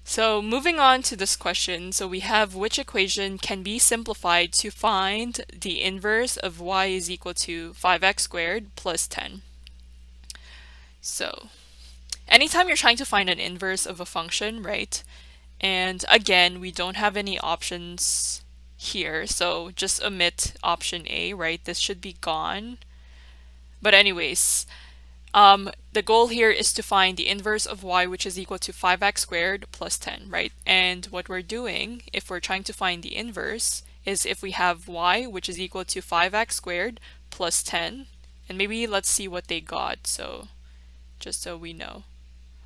So moving on to this question, so we have which equation can be simplified to find the inverse of y is equal to 5x squared plus 10. So anytime you're trying to find an inverse of a function, right? And again, we don't have any options here, so just omit option A, right? This should be gone. But anyways, the goal here is to find the inverse of y, which is equal to 5x squared plus 10, right? And what we're doing, if we're trying to find the inverse, is if we have y, which is equal to 5x squared plus 10, and maybe let's see what they got, so just so we know.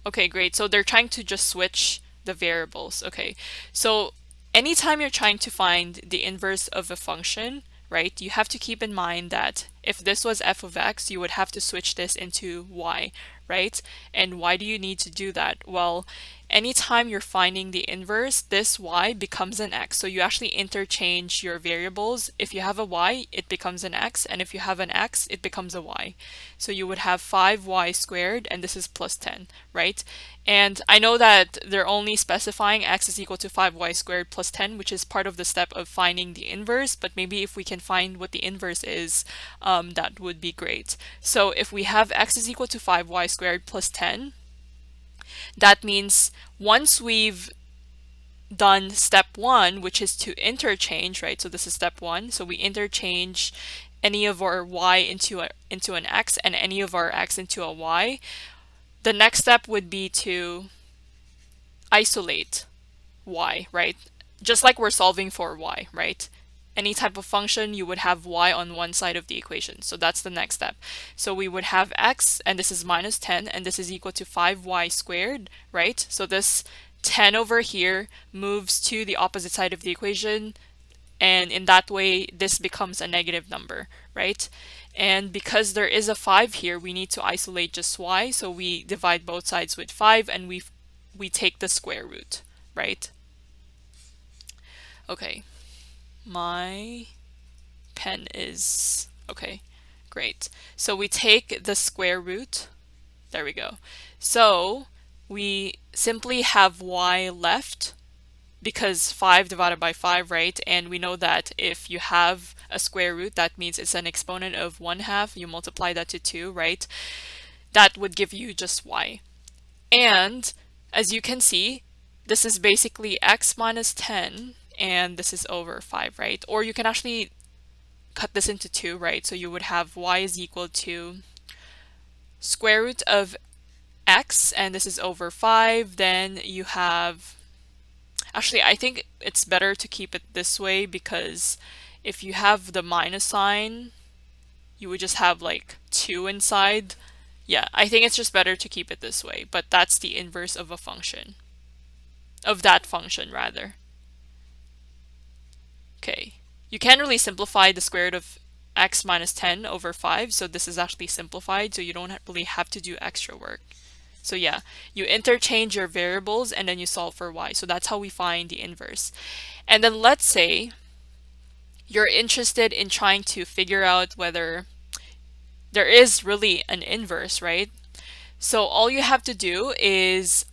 Okay, great. So they're trying to just switch the variables. Okay, so anytime you're trying to find the inverse of a function, right, you have to keep in mind that if this was f of x, you would have to switch this into y, right? And why do you need to do that? Well, anytime you're finding the inverse, this y becomes an x. So you actually interchange your variables. If you have a y, it becomes an x, and if you have an x, it becomes a y. So you would have 5y squared, and this is plus 10, right? And I know that they're only specifying x is equal to 5y squared plus 10, which is part of the step of finding the inverse, but maybe if we can find what the inverse is, that would be great. So if we have x is equal to 5y squared plus 10, that means once we've done step one, which is to interchange, right? So this is step one. So we interchange any of our y into an x and any of our x into a y. The next step would be to isolate y, right? Just like we're solving for y, right? Any type of function, you would have y on one side of the equation. So that's the next step. So we would have x, and this is minus 10, and this is equal to 5y squared, right? So this 10 over here moves to the opposite side of the equation, and in that way, this becomes a negative number, right? And because there is a 5 here, we need to isolate just y, so we divide both sides with 5, and we take the square root, right? Okay, my pen is okay, great. So we take the square root, there we go. So we simply have y left because 5 divided by 5, right? And we know that if you have a square root, that means it's an exponent of 1/2. You multiply that to 2, right? That would give you just y. And as you can see, this is basically x minus 10, and this is over 5, right? Or you can actually cut this into 2, right? So you would have y is equal to square root of x, and this is over 5. Then you have, actually, I think it's better to keep it this way because if you have the minus sign, you would just have like 2 inside. Yeah, I think it's just better to keep it this way, but that's the inverse of a function. Of that function, rather. Okay, you can really simplify the square root of x minus 10 over 5, so this is actually simplified, so you don't really have to do extra work. So yeah, you interchange your variables and then you solve for y. So that's how we find the inverse. And then let's say you're interested in trying to figure out whether there is really an inverse, right? So all you have to do is,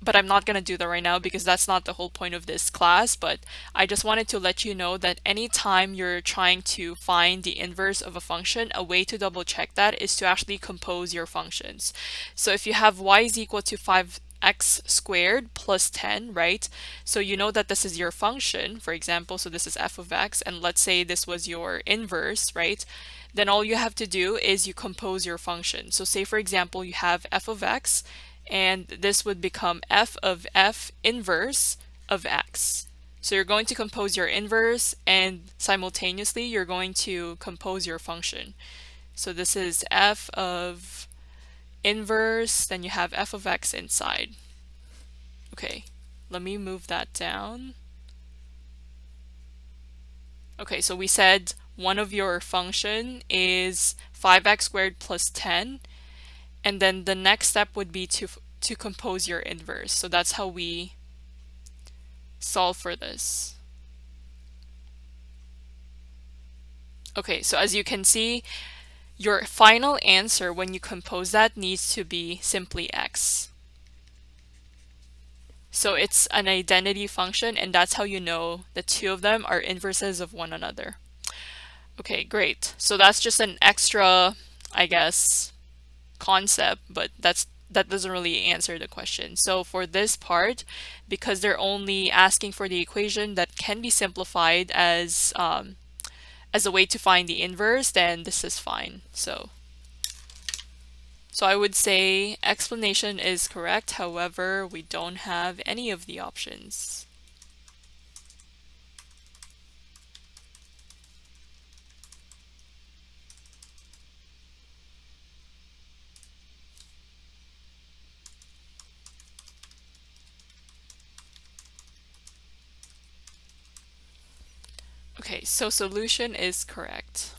but I'm not going to do that right now because that's not the whole point of this class, but I just wanted to let you know that anytime you're trying to find the inverse of a function, a way to double check that is to actually compose your functions. So if you have y is equal to 5x squared plus 10, right? So you know that this is your function, for example, so this is f of x, and let's say this was your inverse, right? Then all you have to do is you compose your function. So say, for example, you have f of x, and this would become f of f inverse of x. So you're going to compose your inverse, and simultaneously you're going to compose your function. So this is f of inverse, then you have f of x inside. Okay, let me move that down. Okay, so we said one of your function is 5x squared plus 10, and then the next step would be to compose your inverse. So that's how we solve for this. Okay, so as you can see, your final answer when you compose that needs to be simply x. So it's an identity function, and that's how you know the two of them are inverses of one another. Okay, great. So that's just an extra, I guess, concept, but that doesn't really answer the question. So for this part, because they're only asking for the equation that can be simplified as a way to find the inverse, then this is fine. So I would say explanation is correct. However, we don't have any of the options. Okay, so solution is correct.